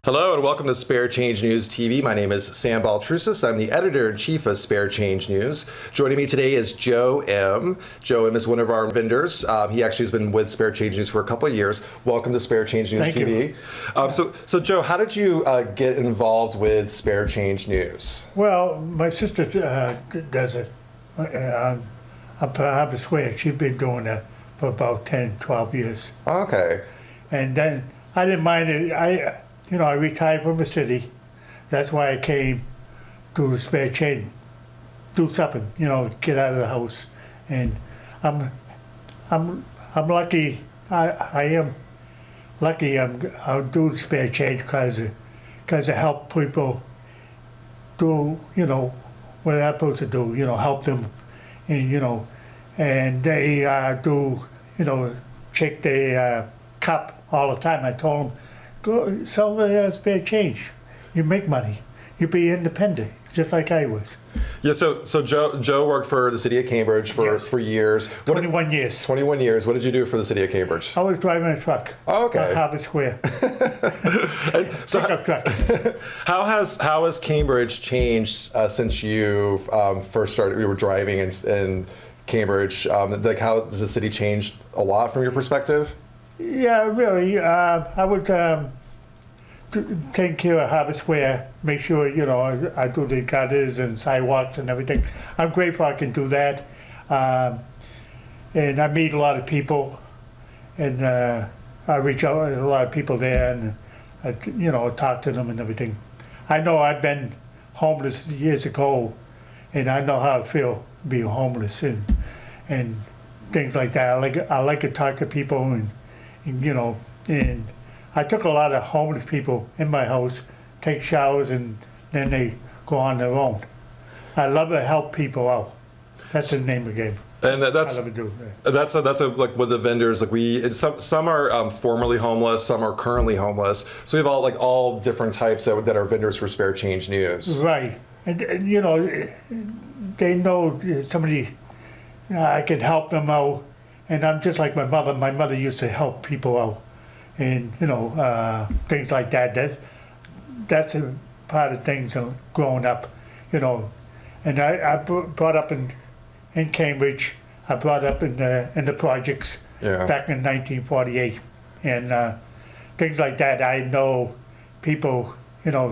Hello and welcome to Spare Change News TV. My name is Sam Baltrusis. I'm the editor-in-chief of Spare Change News. Joining me today is Joe M. Joe M is one of our vendors. He actually has been with Spare Change News for a couple of years. Welcome to Spare Change News TV. So Joe, how did you get involved with Spare Change News? Well, my sister does it. Up Harvard Square. She's been doing it for about 10, 12 years. Okay. And then I didn't mind it. I retired from the city. That's why I came to Spare Change, do something, get out of the house. And I'm lucky. I am lucky. I'll do Spare Change because I help people do what they're supposed to do. Help them, and they do check their cup all the time. I told them, go sell the Spare Change. You make money. You be independent, just like I was. Yeah. So Joe worked for the city of Cambridge for years. 21 years. 21 years. What did you do for the city of Cambridge? I was driving a truck. Oh, okay. At Harvard Square. Pickup truck. How has Cambridge changed since you first started? You were driving in Cambridge. How has the city changed a lot from your perspective? Yeah, really. I would take care of Harvard Square, make sure, I do the gutters and sidewalks and everything. I'm grateful I can do that. And I meet a lot of people, and I reach out to a lot of people there and, talk to them and everything. I know I've been homeless years ago, and I know how I feel being homeless and things like that. I like to talk to people and I took a lot of homeless people in my house, take showers, and then they go on their own. I love to help people out. That's the name of the game. And that's I love to do. That's like with the vendors. Some are formerly homeless, some are currently homeless. So we have all different types that are vendors for Spare Change News. Right, and they know somebody. I can help them out. And I'm just like my mother. My mother used to help people out, and things like that. That's a part of things growing up, And I brought up in Cambridge. I brought up in the projects back in 1948, and things like that. I know people,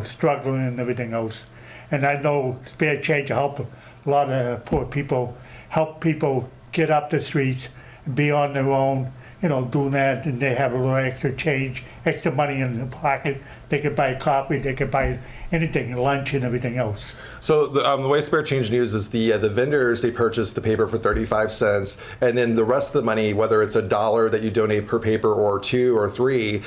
struggling and everything else, and I know Spare Change help a lot of poor people, help people get up the streets. Be on their own, doing that, and they have a little extra change, extra money in the pocket. They could buy coffee, they could buy anything, lunch and everything else. So the way Spare Change News is the vendors, they purchase the paper for 35 cents, and then the rest of the money, whether it's $1 that you donate per paper or 2 or 3,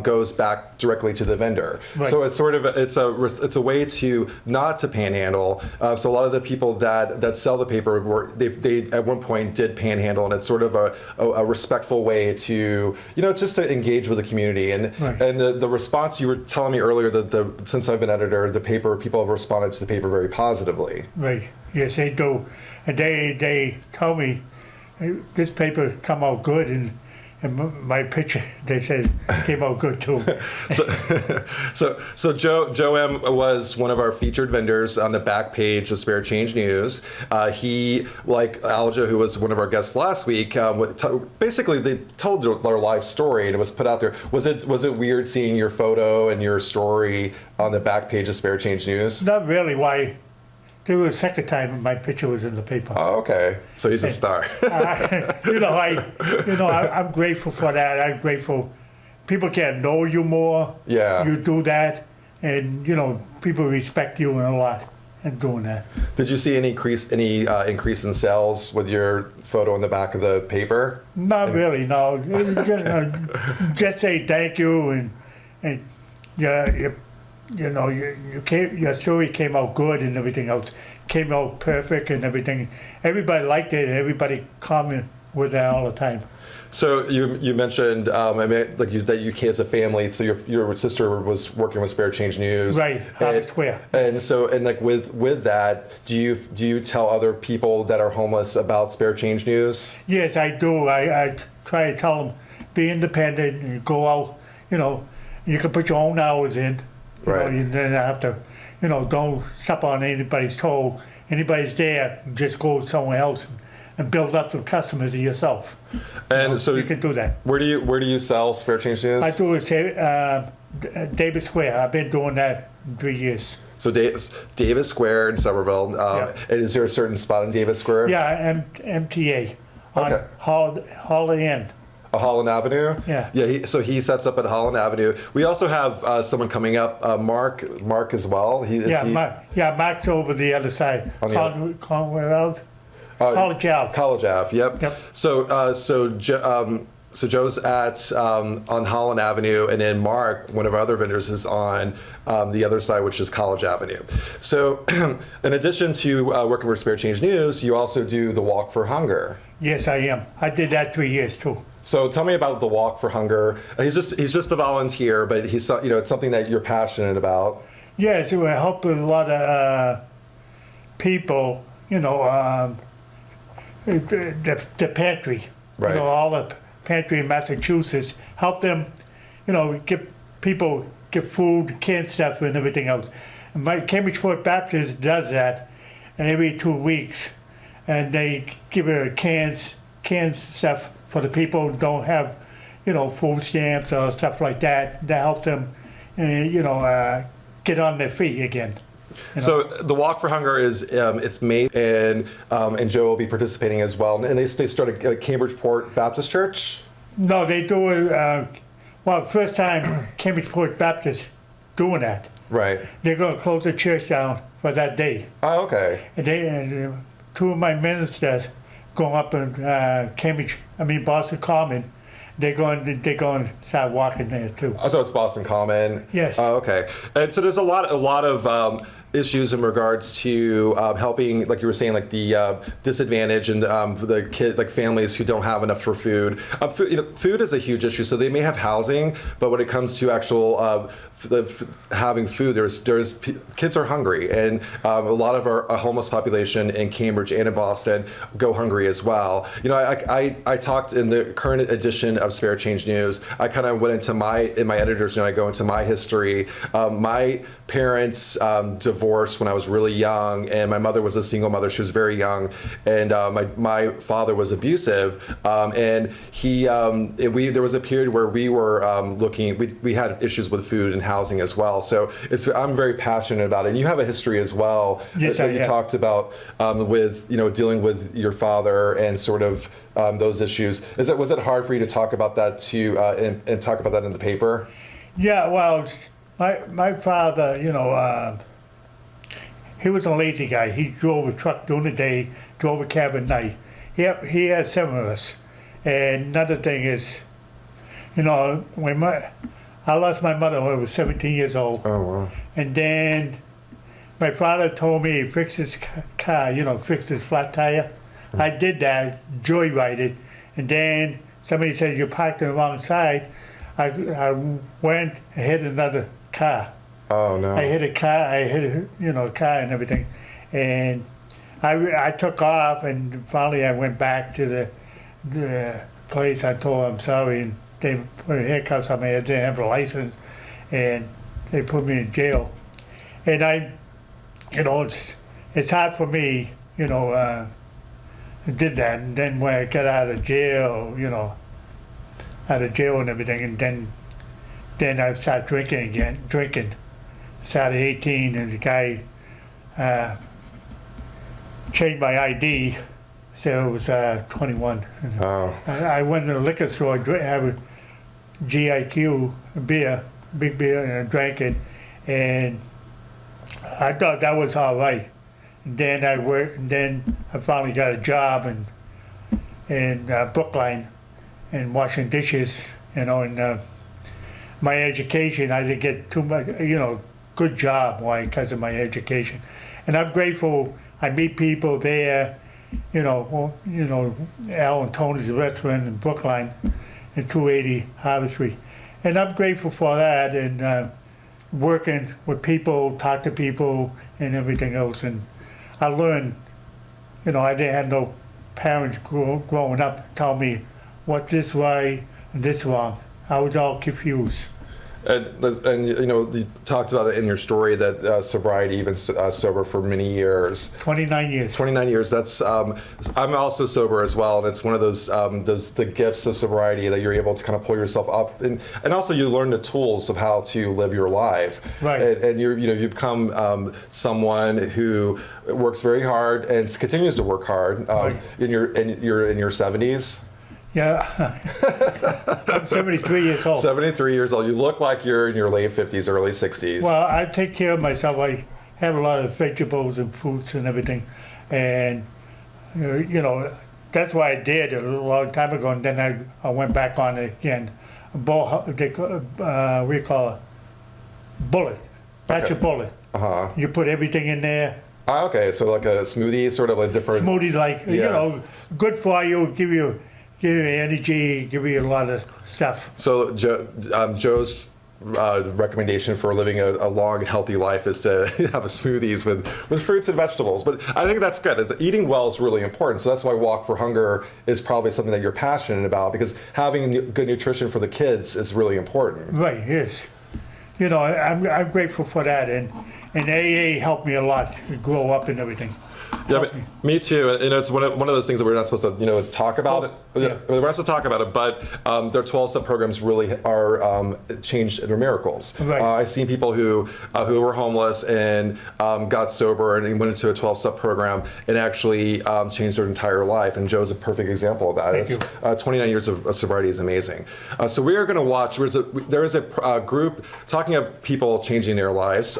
goes back directly to the vendor. Right. So it's it's a way to not to panhandle. So a lot of the people that sell the paper they at one point did panhandle, and it's sort of a respectful way to just to engage with the community. And right. And the response, you were telling me earlier that since I've been editor, the paper, people have responded to the paper very positively. Right. Yes, they do. And they told me this paper come out good, and my picture, they said, came out good too. So Joe M was one of our featured vendors on the back page of Spare Change News. He, like Alja, who was one of our guests last week, basically they told their life story and it was put out there. Was it weird seeing your photo and your story on the back page of Spare Change News? Not really. Why? There was a second time my picture was in the paper. Oh, okay. So he's a star. I'm grateful for that. I'm grateful. People can know you more. Yeah. You do that, and people respect you a lot in doing that. Did you see any increase in sales with your photo on the back of the paper? Not really. No. Just say thank you, and your story came out good and everything else came out perfect and everything. Everybody liked it. Everybody comment with that all the time. So you mentioned that you came as a family. So your sister was working with Spare Change News, right? Harvard Square. And so with that, do you tell other people that are homeless about Spare Change News? Yes, I do. I try to tell them, be independent and go out. You can put your own hours in. Right. You then have to, don't step on anybody's toe. Anybody's there, just go somewhere else and build up the customers yourself. And so You can do that. where do you sell Spare Change News? I do it, David Square. I've been doing that 3 years. So Davis Square in Somerville. Yeah. And is there a certain spot in Davis Square? Yeah, MTA on Okay. Holiday Inn. Holland Avenue? Yeah. Yeah, so he sets up at Holland Avenue. We also have someone coming up, Mark as well. Mark's over the other side. On the College Ave. College Ave, yep. Yep. So Joe's at on Holland Avenue, and then Mark, one of our other vendors, is on the other side, which is College Avenue. So in addition to working for Spare Change News, you also do the Walk for Hunger. Yes, I am. I did that 3 years too. So tell me about the Walk for Hunger. He's just a volunteer, but it's something that you're passionate about. Yes, we help a lot of people. The pantry. Right. All the pantry in Massachusetts. Help them. Give food, canned stuff, and everything else. And my Cambridgeport Baptist does that, and every 2 weeks, and they give canned stuff for the people who don't have, food stamps or stuff like that. That helps them, get on their feet again. So the Walk for Hunger is it's May, and Joe will be participating as well. And they started at Cambridgeport Baptist Church. No, they do it. First time Cambridgeport Baptist doing that. Right. They're going to close the church down for that day. Oh, okay. And two of my ministers going up in Boston Common. They're going to start walking there too. Oh, so it's Boston Common. Yes. Oh, okay. And so there's a lot of issues in regards to helping, like you were saying, like the disadvantaged and the families who don't have enough for food. Food is a huge issue. So they may have housing, but when it comes to actual having food, there's kids are hungry, and a lot of our homeless population in Cambridge and in Boston go hungry as well. I talked in the current edition of Spare Change News. I kind of went into my editor's note. I go into my history. My parents divorced when I was really young, and my mother was a single mother. She was very young, and my father was abusive, and there was a period where we were we had issues with food and housing as well. So I'm very passionate about it. And you have a history as well. Yes, that you talked about with dealing with your father and sort of those issues. Was it hard for you to talk about that and talk about that in the paper? Yeah, well, my father, he was a lazy guy. He drove a truck during the day, drove a cab at night. He had 7 of us. And another thing is, I lost my mother when I was 17 years old. Oh, wow. And then my father told me he fixed his car, fixed his flat tire. I did that, joyrided. And then somebody said, you parked on the wrong side. I went and hit another car. Oh, no. I hit a car, a car and everything. And I took off, and finally I went back to the place. I told them I'm sorry, and they put handcuffs on me. I didn't have a license, and they put me in jail. And it's hard for me, I did that. And then when I got out of jail, and everything, and then I started drinking. Started 18, and the guy changed my ID, so it was 21. Oh. I went to the liquor store, have a GIQ beer, big beer, and I drank it, and I thought that was all right. And then I finally got a job in Brookline, and washing dishes, and my education, I didn't get too much, good job, because of my education. And I'm grateful. I meet people there, Al and Tony's restaurant in Brookline, in 280 Harvard Street. And I'm grateful for that, and working with people, talk to people, and everything else. And I learned, I didn't have no parents growing up tell me what this right and this wrong. I was all confused. And you talked about it in your story that sobriety, you've been sober for many years. 29 years. 29 years. That's I'm also sober as well, and it's one of those the gifts of sobriety that you're able to kind of pull yourself up, and also you learn the tools of how to live your life. Right. And you become someone who works very hard and continues to work hard. Right. You're in your 70s. Yeah. I'm 73 years old. 73 years old. You look like you're in your late 50s, early 60s. Well, I take care of myself. I have a lot of vegetables and fruits and everything. And, that's why I did a long time ago. And then I went back on it again. What do you call it? Bullet. That's Okay. a bullet. Uh-huh. You put everything in there. Okay, so like a smoothie, sort of a different... Smoothies, like, Yeah. good for you, give you energy, give you a lot of stuff. So Joe's recommendation for living a long, healthy life is to have a smoothies with fruits and vegetables. But I think that's good. Eating well is really important. So that's why Walk for Hunger is probably something that you're passionate about, because having good nutrition for the kids is really important. Right, yes. I'm grateful for that. And AA helped me a lot to grow up and everything. Yeah, me too. And it's one of those things that we're not supposed to, talk about it. yeah. We're not supposed to talk about it, but their 12-step programs really are changed. They're miracles. Right. I've seen people who were homeless and got sober and went into a 12-step program and actually changed their entire life. And Joe's a perfect example of that. Thank you. 29 years of sobriety is amazing. So we are going to watch. There is a group talking of people changing their lives.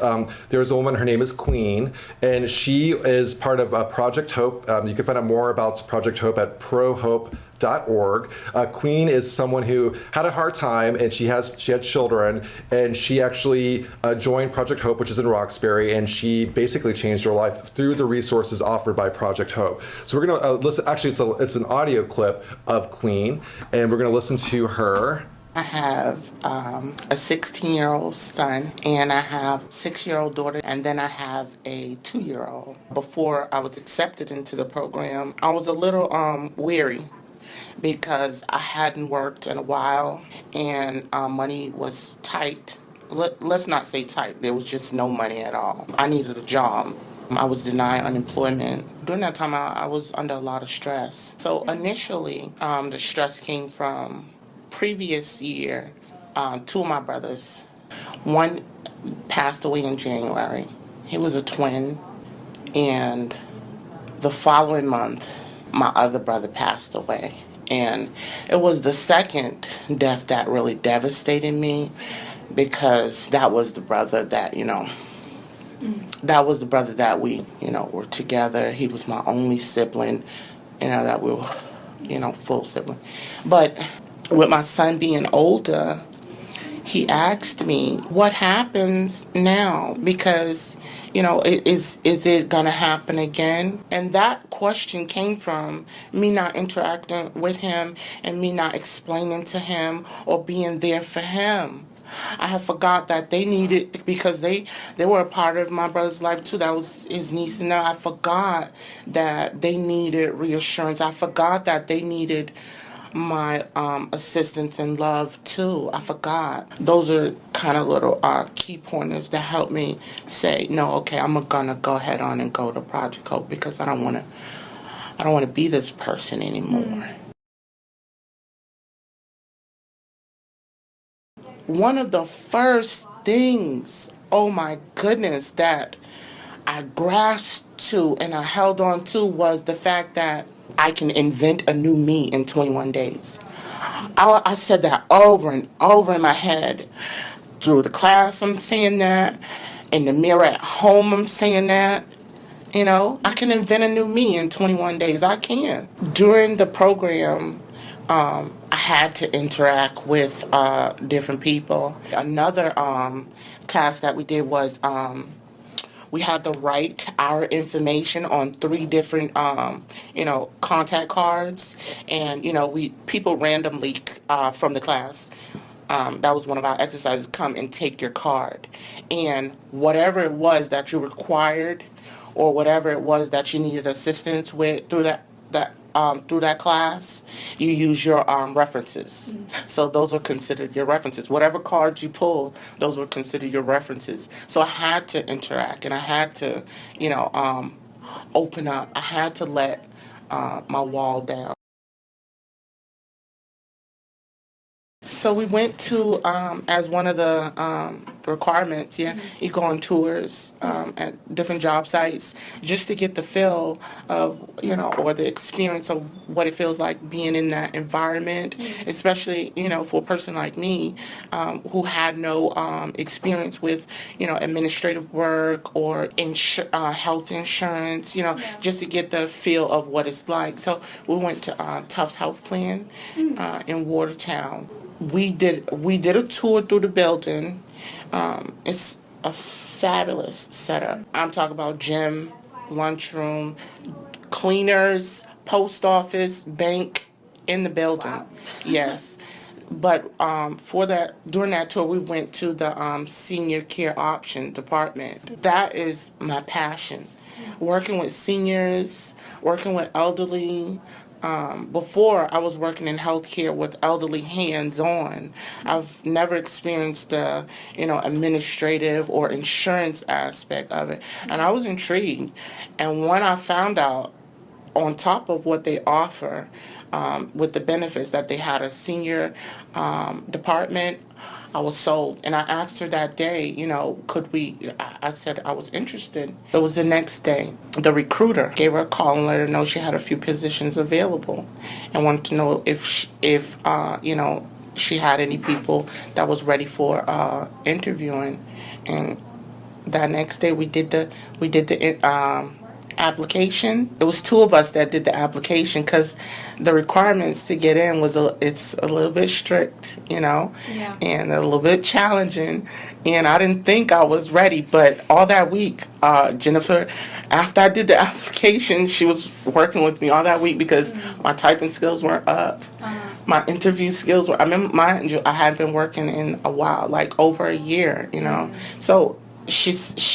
There's a woman. Her name is Queen, and she is part of Project Hope. You can find out more about Project Hope at prohope.org. Queen is someone who had a hard time, and she had children, and she actually joined Project Hope, which is in Roxbury, and she basically changed her life through the resources offered by Project Hope. So we're going to listen. Actually, it's an audio clip of Queen, and we're going to listen to her. I have a 16-year-old son, and I have a 6-year-old daughter, and then I have a 2-year-old. Before I was accepted into the program, I was a little weary because I hadn't worked in a while, and money was tight. Let's not say tight. There was just no money at all. I needed a job. I was denied unemployment. During that time, I was under a lot of stress. So initially, the stress came from previous year, two of my brothers. One passed away in January. He was a twin. And the following month, my other brother passed away. And it was the second death that really devastated me, because that was the brother that, that was the brother that we, were together. He was my only sibling, that we were, full sibling. But with my son being older, he asked me, what happens now? Because, is it going to happen again? And that question came from me not interacting with him and me not explaining to him or being there for him. I had forgot that they needed, because they were a part of my brother's life too. That was his niece and I forgot that they needed reassurance. I forgot that they needed my assistance and love too. I forgot. Those are kind of little key pointers that help me say, no, okay, I'm gonna go ahead on and go to Project Hope, because I don't want to be this person anymore. One of the first things, oh my goodness, that I grasped to and I held on to was the fact that I can invent a new me in 21 days. I said that over and over in my head. Through the class, I'm saying that. In the mirror at home, I'm saying that. I can invent a new me in 21 days. I can. During the program, I had to interact with different people. Another task that we did was we had to write our information on 3 different, contact cards, and people randomly from the class. That was one of our exercises. Come and take your card, and whatever it was that you required, or whatever it was that you needed assistance with through that through that class, you use your references. So those are considered your references. Whatever cards you pull, those were considered your references. So I had to interact, and I had to, open up. I had to let my wall down. So we went to, as one of the requirements, you go on tours at different job sites just to get the feel of, or the experience of what it feels like being in that environment, especially, for a person like me who had no experience with, administrative work or health insurance, just to get the feel of what it's like. So we went to Tufts Health Plan in Watertown. We did a tour through the building. It's a fabulous setup. I'm talking about gym, lunchroom, cleaners, post office, bank in the building. Wow. Yes. But during that tour, we went to the senior care option department. That is my passion. Working with seniors, working with elderly. Before I was working in healthcare with elderly hands-on. I've never experienced the, administrative or insurance aspect of it. And I was intrigued. And when I found out, on top of what they offer, with the benefits, that they had a senior department, I was sold. And I asked her that day, could we, I said I was interested. It was the next day. The recruiter gave her a call and let her know she had a few positions available and wanted to know if she had any people that was ready for interviewing. And that next day we did the application. It was two of us that did the application because the requirements to get in it's a little bit strict, and a little bit challenging. And I didn't think I was ready, but all that week, Jennifer, after I did the application, she was working with me all that week because my typing skills weren't up. My interview skills were. I remember I had been working in a while, like over a year, So she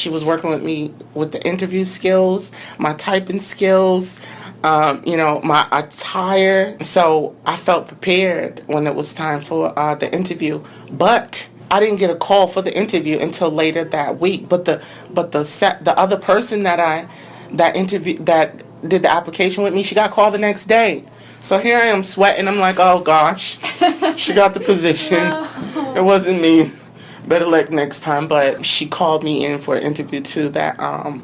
was working with me with the interview skills, my typing skills, my attire. So I felt prepared when it was time for the interview. But I didn't get a call for the interview until later that week. But the other person that did the application with me, she got called the next day. So here I am sweating. I'm like, oh gosh, she got the position. It wasn't me. Better luck next time. But she called me in for an interview too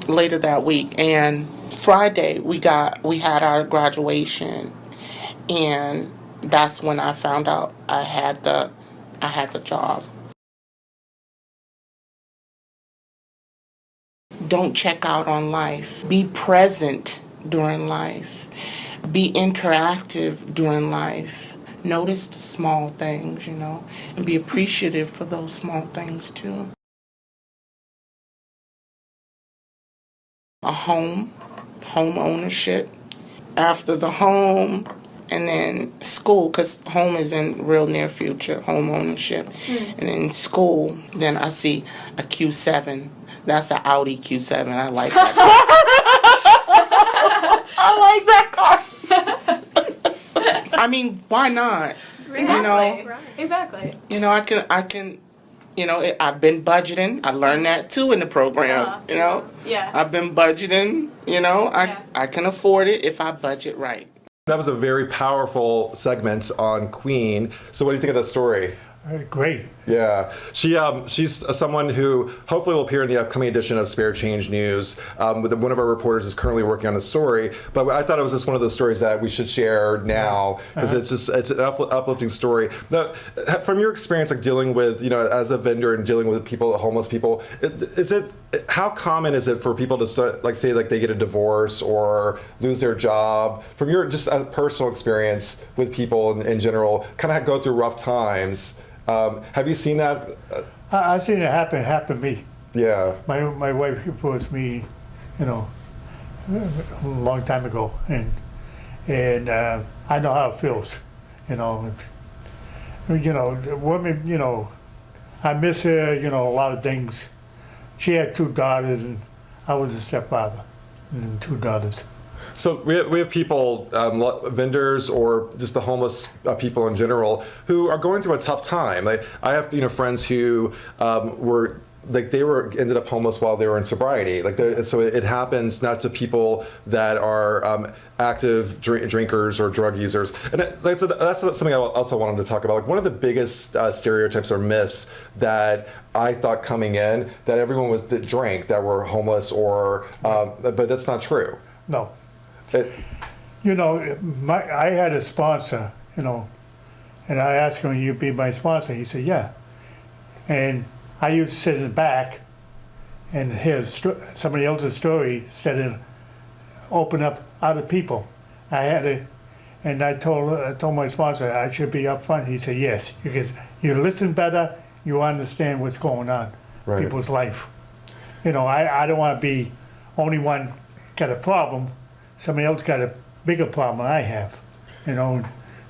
later that week. And Friday we had our graduation, and that's when I found out I had the job. Don't check out on life. Be present during life. Be interactive during life. Notice the small things, and be appreciative for those small things too. A home ownership. After the home, and then school, because home is in real near future, home ownership. And then school, then I see a Q7. That's an Audi Q7. I like that car. I like that car. I mean, why not? Exactly. Exactly. I can, I've been budgeting. I learned that too in the program. Yeah. I've been budgeting. I can afford it if I budget right. That was a very powerful segment on Queen. So what do you think of that story? Great. Yeah, she's someone who hopefully will appear in the upcoming edition of Spare Change News. One of our reporters is currently working on the story, but I thought it was just one of those stories that we should share now because it's an uplifting story. Now, from your experience, like dealing with as a vendor and dealing with people, homeless people, how common is it for people to say they get a divorce or lose their job? From your just personal experience with people in general, kind of go through rough times. Have you seen that? I've seen it happen to me. Yeah. My wife divorced me, a long time ago, and I know how it feels. The woman, I miss her. A lot of things. She had 2 daughters, and I was a stepfather, and 2 daughters. So we have people, vendors or just the homeless people in general, who are going through a tough time. Like I have friends who were. Like they ended up homeless while they were in sobriety. So it happens not to people that are active drinkers or drug users. And that's something I also wanted to talk about. Like one of the biggest stereotypes or myths that I thought coming in, that everyone that drank that were homeless or, but that's not true. No. It, I had a sponsor, and I asked him, "Will you be my sponsor?" He said, "Yeah." And I used to sit in the back and hear somebody else's story instead of open up other people. I told my sponsor I should be up front. He said, "Yes, because you listen better, you understand what's going on in people's life." I don't want to be only one got a problem. Somebody else got a bigger problem than I have.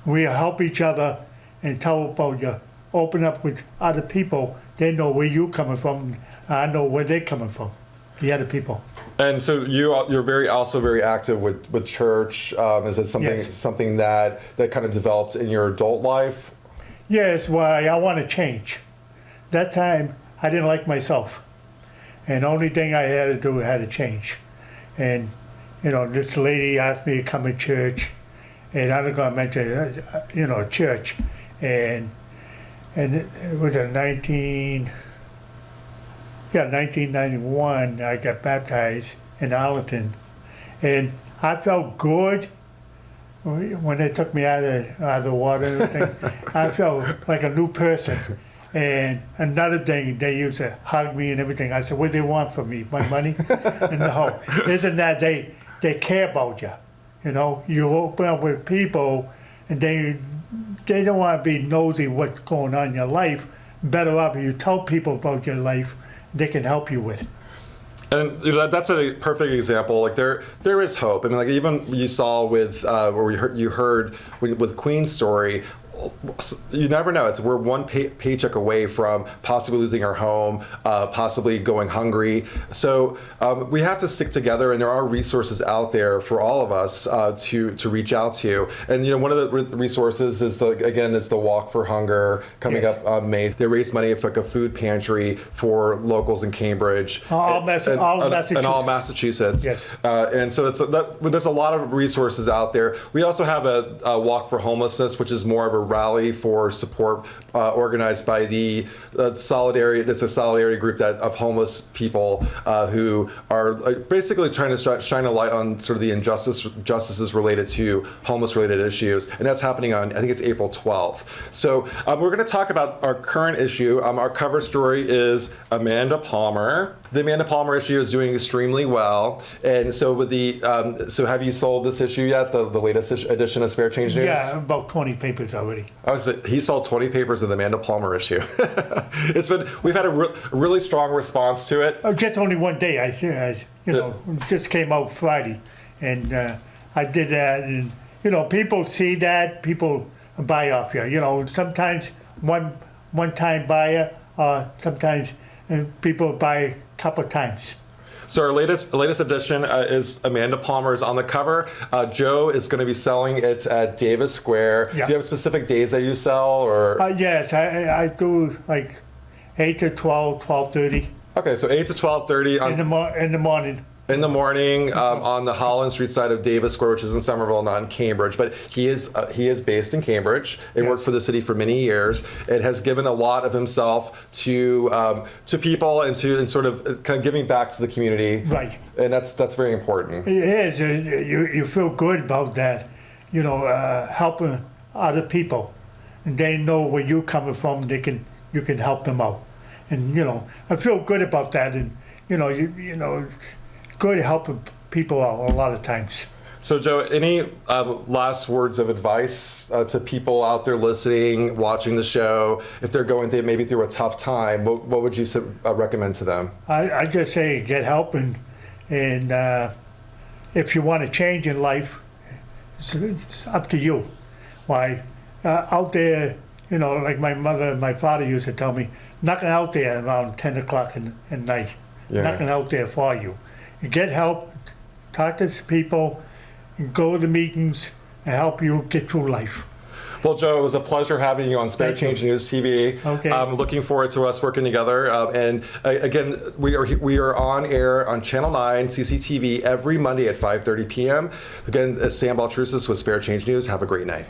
We help each other and tell about you. Open up with other people. They know where you're coming from. I know where they're coming from. The other people. And so you're also very active with church. Is it something that kind of developed in your adult life? Yes, why I want to change. That time I didn't like myself, and the only thing I had to do had to change. And this lady asked me to come to church, and I'm not going to mention church, and it was in 1991. I got baptized in Arlington, and I felt good when they took me out of the water and everything. I felt like a new person. And another thing, they used to hug me and everything. I said, "What do they want from me? My money?" And no, isn't that they care about you? You open up with people, and they don't want to be nosy what's going on in your life. Better off you tell people about your life, they can help you with. And that's a perfect example. Like there is hope. I mean, like even you saw with you heard with Queen's story. You never know. We're one paycheck away from possibly losing our home, possibly going hungry. So we have to stick together, and there are resources out there for all of us to reach out to. And one of the resources is the Walk for Hunger coming up May. They raise money for like a food pantry for locals in Cambridge, all Massachusetts. Yes. Yes. And so there's a lot of resources out there. We also have a Walk for Homelessness, which is more of a rally for support organized by the Solidarity. That's a solidarity group of homeless people who are basically trying to shine a light on sort of the injustices related to homeless-related issues, and that's happening on, I think it's April 12th. So we're going to talk about our current issue. Our cover story is Amanda Palmer. The Amanda Palmer issue is doing extremely well, and so with so have you sold this issue yet? The latest edition of Spare Change News? Yeah, about 20 papers already. He sold 20 papers of the Amanda Palmer issue. We've had a really strong response to it. Just only one day. I just came out Friday, and I did that, and people see that, people buy off you. Sometimes one-time buyer, sometimes people buy a couple of times. So our latest edition is Amanda Palmer's on the cover. Joe is going to be selling it at Davis Square. Yeah. Do you have specific days that you sell, or? Yes, I do like 8 to 12, 12:30. Okay, so 8 to 12:30 in the morning. In the morning on the Holland Street side of Davis Square, which is in Somerville, not in Cambridge. But he is based in Cambridge. He worked for the city for many years. It has given a lot of himself to people and sort of kind of giving back to the community. Right. And that's very important. It is. You feel good about that. Helping other people, and they know where you're coming from. You can help them out, and I feel good about that. And good helping people out a lot of times. So, Joe, any last words of advice to people out there listening, watching the show, if they're going through a tough time? What would you recommend to them? I just say get help, and if you want to change in life, it's up to you. Why, out there, like my mother and my father used to tell me, nothing out there around 10 o'clock at night. Yeah. Nothing out there for you. You get help, talk to people, and go to the meetings and help you get through life. Well, Joe, it was a pleasure having you on Spare Thank you. Change News TV. Okay. I'm looking forward to us working together. Again, we are on air on Channel 9 CCTV every Monday at 5:30 p.m. Again, Sam Baltrusis with Spare Change News. Have a great night.